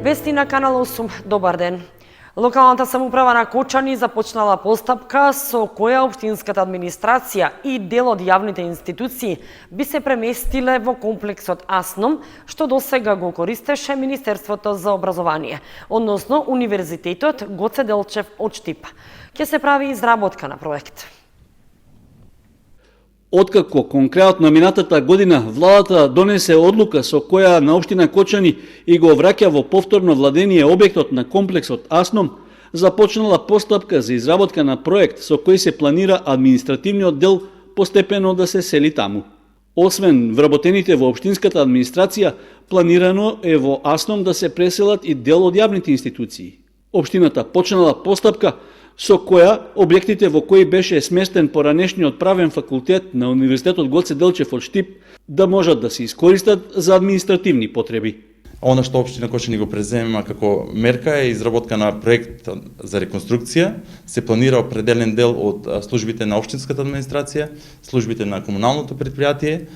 Вести на Канал 8. Добар ден. Локалната самоуправа на Кочани започнала постапка со која општинската администрација и дел од јавните институции би се преместиле во комплексот Асном, што досега го користеше Министерството за образование, односно Универзитетот Гоце Делчев од Штип. Ќе се прави изработка на проект. Откако конкретно минатата година владата донесе одлука со која на општина Кочани и го враќа во повторно владение објектот на комплексот Асном, започнала постапка за изработка на проект со кој се планира административниот дел постепено да се сели таму. Освен вработените во општинската администрација, планирано е во Асном да се преселат и дел од јавните институции. Општината почнала постапка со која објектите во кои беше сместен поранешниот правен факултет на Универзитетот Гоце Делчев од Штип да можат да се искористат за административни потреби. Она што општина Кочани го презема како мерка е изработка на проект за реконструкција. Се планира определен дел од службите на општинската администрација, службите на комуналното предпријатие,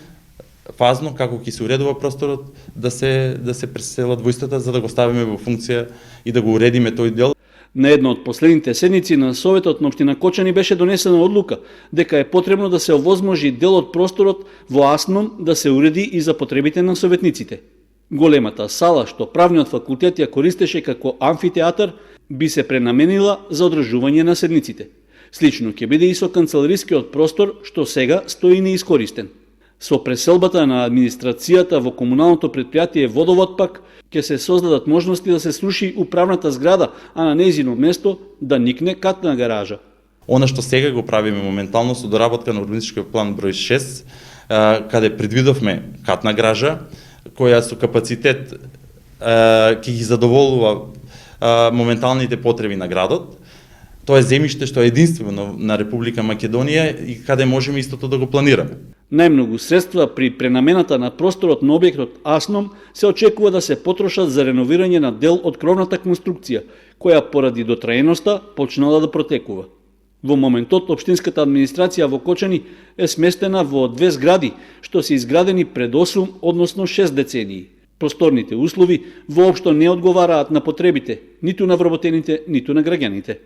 фазно како ќе се уредува просторот да се преселат во истата за да го ставиме во функција и да го уредиме тој дел. На една од последните седници на Советот на општина Кочани беше донесена одлука дека е потребно да се овозможи дел од просторот во Асном да се уреди и за потребите на советниците. Големата сала што правниот факултет ја користеше како амфитеатар би се пренаменила за одржување на седниците. Слично ќе биде и со канцеларискиот простор што сега стои неискористен. Со преселбата на администрацијата во комуналното предпријатие Водовод пак ќе се создадат можности да се сруши управната зграда, а на нејзино место да никне катна гаража. Она што сега го правиме моментално со доработка на урбанистичкиот план број 6, каде предвидовме катна гаража, која со капацитет ќе ги задоволува моменталните потреби на градот. Тоа е земјиште што е единствено на Република Македонија и каде можеме истото да го планираме. Најмногу средства при пренамената на просторот на објектот Асном се очекува да се потрошат за реновирање на дел од кровната конструкција, која поради дотраеноста почнала да протекува. Во моментот општинската администрација во Кочани е сместена во две згради, што се изградени пред 8, односно 6 децении. Просторните услови воопшто не одговараат на потребите, ниту на вработените, ниту на граѓаните.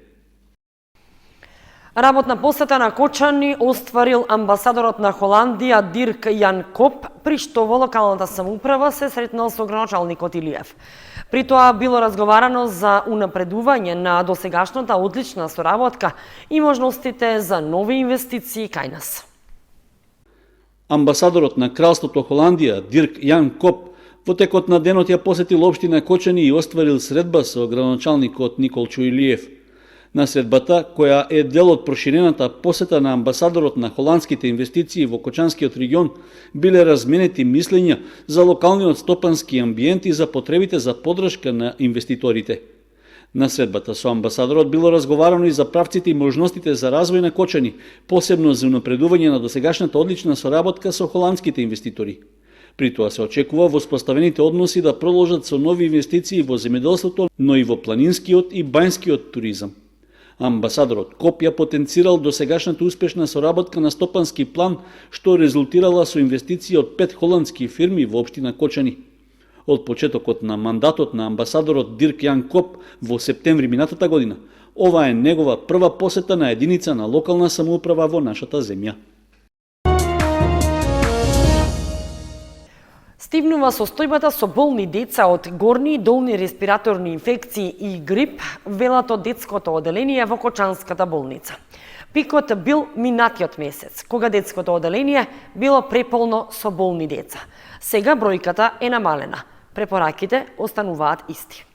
Работна посета на Кочани остварил амбасадорот на Холандија Дирк Јан Коп, при што во локалната самоуправа се сретнал со граначалникот Илиев. При тоа било разговарано за унапредување на досегашната одлична соработка и можностите за нови инвестиции кај нас. Амбасадорот на Кралството Холандија Дирк Јан Коп во текот на денот ја посетил општина Кочани и остварил средба со граначалникот Николчо Илиев. На средбата, која е дел од проширената посета на амбасадорот на холандските инвестиции во Кочанскиот регион, биле разменети мислења за локалниот стопански амбиент и за потребите за поддршка на инвеститорите. На средбата со амбасадорот било разговарано и за правците и можностите за развој на Кочани, посебно за унапредување на досегашната одлична соработка со холандските инвеститори. При тоа се очекува воспоставените односи да продолжат со нови инвестиции во земјоделството, но и во планинскиот и бањскиот туризам. Амбасадорот Коп ја потенцирал досегашната успешна соработка на стопански план, што резултирала со инвестиции од 5 холандски фирми во општина Кочани. Од почетокот на мандатот на амбасадорот Дирк Јан Коп во септември минатата година, ова е негова прва посета на единица на локална самоуправа во нашата земја. Стивнува состојбата со болни деца од горни и долни респираторни инфекции и грип, велат од детското оделение во Кочанската болница. Пикот бил минатиот месец, кога детското оделение било преполно со болни деца. Сега бројката е намалена. Препораките остануваат исти.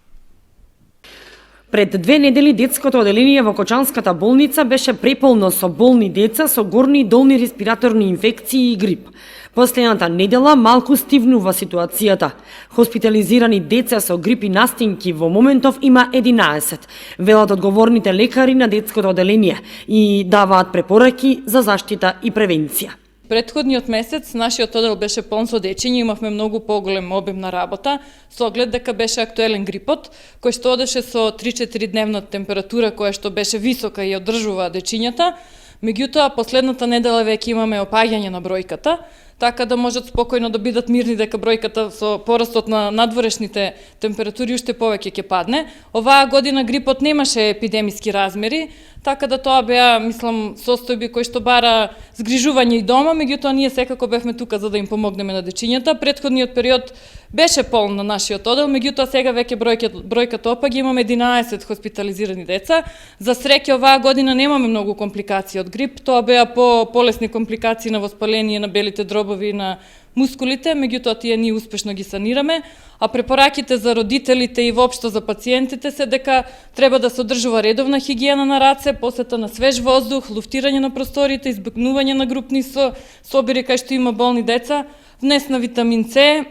Пред 2 недели детското оделение во Кочанската болница беше преполно со болни деца со горни и долни респираторни инфекции и грип. Последната недела малку стивнува ситуацијата. Хоспитализирани деца со грип и настинки во моментов има 11, велат одговорните лекари на детското оделение и даваат препораки за заштита и превенција. Претходниот месец нашиот одел беше полн со дечиња, имавме многу поголем обем на работа, со оглед дека беше актуелен грипот, кој што одеше со 3-4 дневна температура која што беше висока и одржува дечињата. Меѓутоа, последната недела веќе имаме опаѓање на бројката, така да можат спокојно да бидат мирни дека бројката со порастот на надворешните температури уште повеќе ќе падне. Оваа година грипот немаше епидемиски размери, така да тоа беа, мислам, состојби кои што бара згрижување и дома, меѓутоа ние секако бевме тука за да им помогнеме на дечињата. Претходниот период беше полн на нашиот одел, меѓутоа сега веќе бројката опаѓа, имаме 11 хоспитализирани деца. За среќа оваа година немаме многу компликации од грип, тоа беа полесни компликации на воспаление на белите дробови и на мускулите, меѓутоа тие ние успешно ги санираме, а препораките за родителите и воопшто за пациентите се дека треба да се одржува редовна хигиена на раце, посета на свеж воздух, луфтирање на просториите, избегнување на групни собири кај што има болни деца, внес на витамин С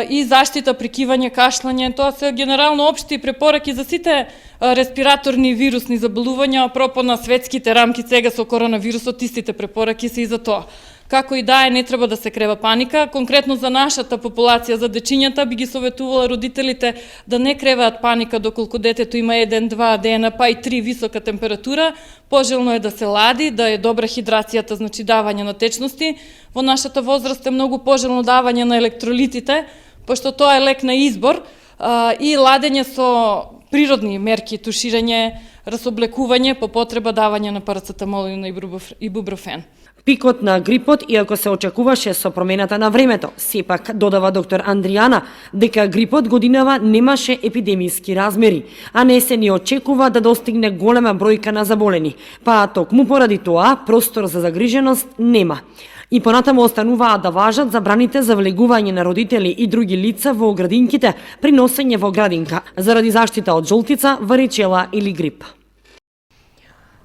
и заштита прикивање, кашлање. Тоа се генерално општи препораки за сите респираторни и вирусни заболувања, апропо на светските рамки сега со коронавирусот, истите препораки се и за тоа. Како и да е, не треба да се крева паника. Конкретно за нашата популација, за дечињата, би ги советувала родителите да не креваат паника доколку детето има 1-2 дена, па и 3 висока температура. Пожелно е да се лади, да е добра хидрацијата, значи давање на течности. Во нашата возраст е многу пожелно давање на електролитите, пошто тоа е лек на избор, и ладење со природни мерки, туширање, расоблекување, по потреба давање на парацетамол и на ибупрофен. Пикот на грипот, иако се очекуваше со промената на времето, сепак додава доктор Андријана дека грипот годинава немаше епидемиски размери, а не се ни очекува да достигне голема бројка на заболени, па токму поради тоа простор за загриженост нема. И понатаму остануваат да важат забраните за влегување на родители и други лица во градинките при носење во градинка, заради заштита од жолтица, варичела или грип.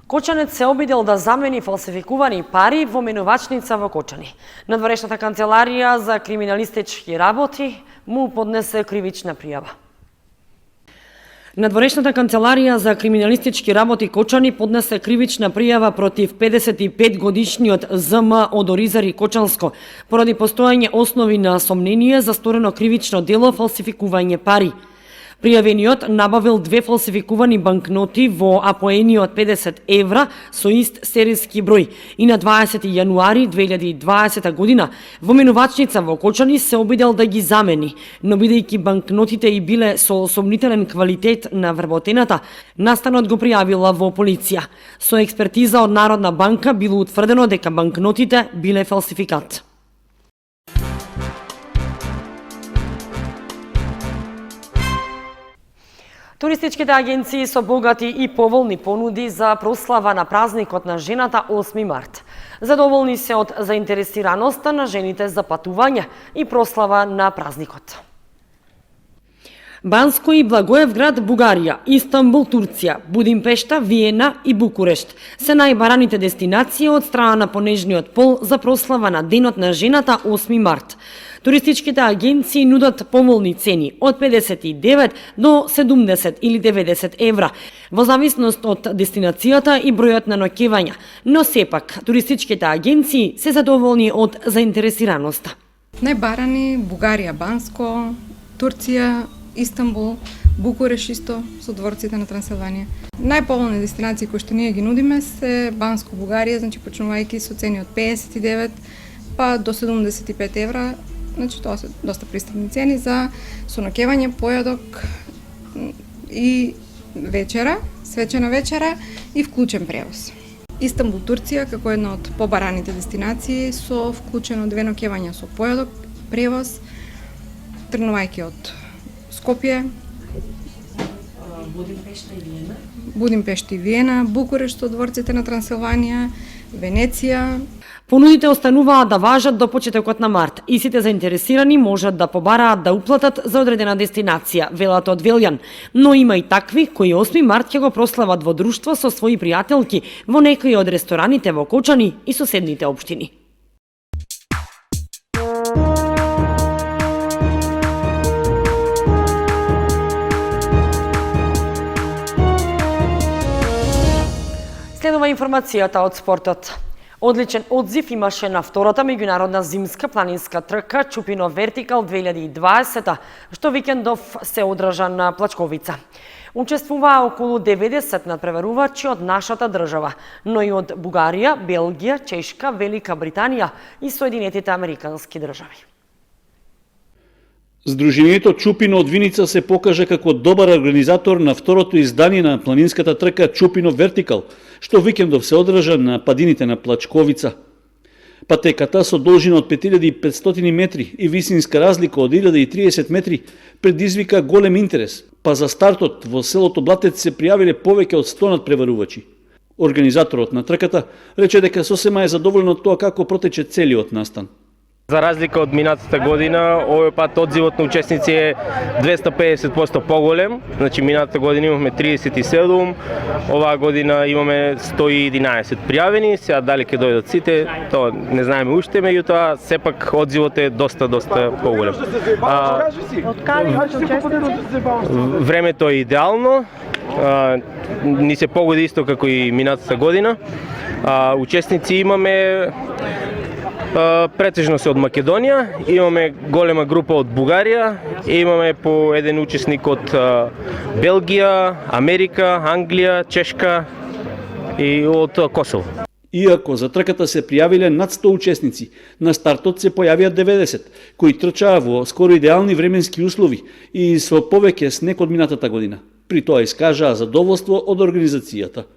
Кочанец се обидел да замени фалсификувани пари во менувачница во Кочани. Надворешната канцеларија за криминалистички работи му поднесе кривична пријава. Надворешната канцеларија за криминалистички работи Кочани поднесе кривична пријава против 55-годишниот ЗМ од Оризари Кочанско поради постојање основи на сомнение за сторено кривично дело фалсификување пари. Пријавениот набавил 2 фалсификувани банкноти во апоени од 50 евра со ист серијски број и на 20 јануари 2020 година во менувачница во Кочани се обидел да ги замени, но бидејќи банкнотите и биле со сомнителен квалитет на вработената, настанот го пријавила во полиција. Со експертиза од Народна банка било утврдено дека банкнотите биле фалсификат. Туристичките агенции со богати и поволни понуди за прослава на празникот на жената 8 март. Задоволни се од заинтересираноста на жените за патување и прослава на празникот. Банско и Благоевград, Бугарија, Истанбул, Турција, Будимпешта, Виена и Букурешт се најбараните дестинации од страна на понежниот пол за прослава на Денот на жената 8 март. Туристичките агенции нудат поволни цени од 59 до 70 или 90 евра, во зависност од дестинацијата и бројот на ноќевања, но сепак туристичките агенции се задоволни од заинтересираноста. Најбарани Бугарија, Банско, Турција, Истанбул, Букуреш исто со дворците на Трансилванија. Најповолни дестинации кои што ние ги нудиме се Банско, Бугарија, значи почнувајќи со цени од 59 па до 75 евра. Значи тоа се доста пристапни цени за соноќевање, појадок и вечера, свечена вечера и вклучен превоз. Истанбул, Турција, како една од побараните дестинации со вклучено 2 ноќевања со појадок, превоз, тргнувајќи од Скопје, Будимпешта и Виена, Букуреш со дворците на Трансилванија, Венеција. Понудите остануваат да важат до почетокот на март и сите заинтересирани можат да побараат да уплатат за одредена дестинација, велат од Велјан, но има и такви кои 8 март ќе го прослават во друштво со своји пријателки во некои од рестораните во Кочани и соседните општини. Следува информацијата од спортот. Одличен одзив имаше на втората меѓународна зимска планинска трка Чупино Вертикал 2020, што викендов се одржа на Плачковица. Учествуваа околу 90 надпреварувачи од нашата држава, но и од Бугарија, Белгија, Чешка, Велика Британија и Соединетите Американски држави. Сдруженијето Чупино од Виница се покажа како добар организатор на второто издание на планинската трка Чупино Вертикал, што викендов се одржа на падините на Плачковица. Патеката со должина од 5500 метри и висинска разлика од 1030 метри предизвика голем интерес, па за стартот во селото Блатец се пријавиле повеќе од 100 надпреварувачи. Организаторот на трката рече дека сосема е задоволен од тоа како протече целиот настан. За разлика од минатата година, овој пат одзивот на учесници е 250% поголем. Значи минатата година имавме 37, оваа година имаме 111 пријавени. Сега дали ќе дојдат сите, тоа не знаеме уште, меѓутоа сепак одзивот е доста поголем. Времето е идеално. Ни се погоди исто како и минатата година. Учесници имаме претежно се од Македонија, имаме голема група од Бугарија, имаме по еден учесник од Белгија, Америка, Англија, Чешка и од Косово. Иако за трката се пријавиле над 100 учесници, на стартот се појавија 90, кои трчаа во скоро идеални временски услови и со повеќе снег од минатата година. При тоа искажаа задоволство од организацијата.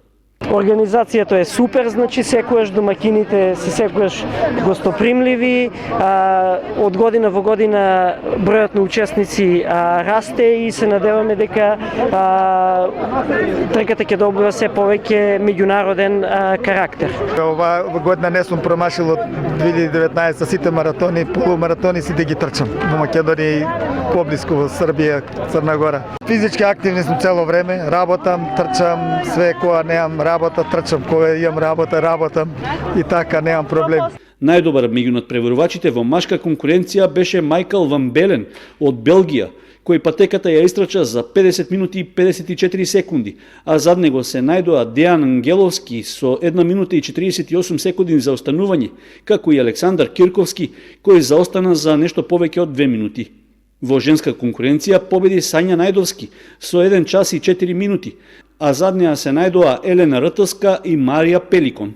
Организацијата е супер, значи секојаш домакините се секојаш гостопримливи, од година во година бројот на учесници расте и се надеваме дека трката ќе добива се повеќе меѓународен карактер. Оваа година не сум промашил од 2019 сите маратони, полумаратони сите ги трчам во Македонија и поблиску во Србија, Црна Гора. Физички активни сум цело време, работам, трчам, све кога немам работа, трчам, кога имам работам и така немам проблем. Најдобар меѓу надпреварувачите во машка конкуренција беше Мајкал Ван Белен од Белгија, кој патеката ја истрча за 50 минути и 54 секунди, а зад него се најдоа Дејан Ангеловски со 1 минута и 48 секунди за останување, како и Александар Кирковски, кој заостана за нешто повеќе од 2 минути. Во женска конкуренција победи Сања Најдовски со 1 час и 4 минути, а зад неа се најдоа Елена Ртска и Марија Пеликон.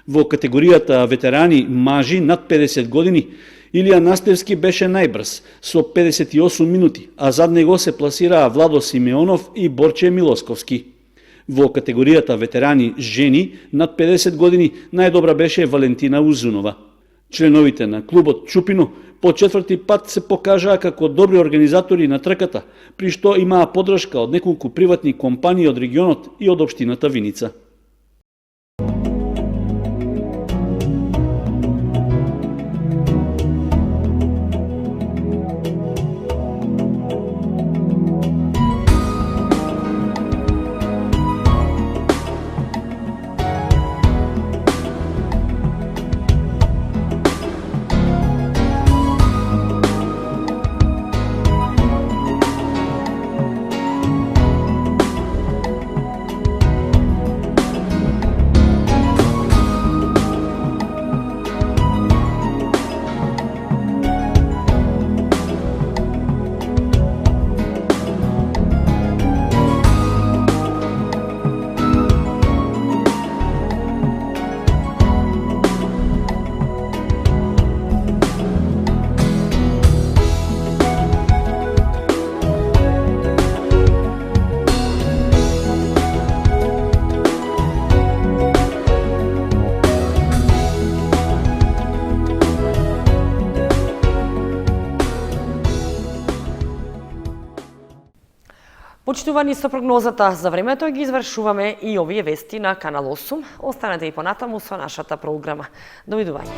Во категоријата ветерани мажи над 50 години, Илија Настевски беше најбрз со 58 минути, а зад него се пласираа Владо Симеонов и Борче Милосковски. Во категоријата ветерани жени над 50 години најдобра беше Валентина Узунова. Членовите на клубот Чупино по четврти пат се покажаа како добри организатори на трката, при што имаа поддршка од неколку приватни компании од регионот и од општината Виница. Почитувани, со прогнозата за времето ги извршуваме и овие вести на Канал 8. Останете и понатаму со нашата програма. Довидување.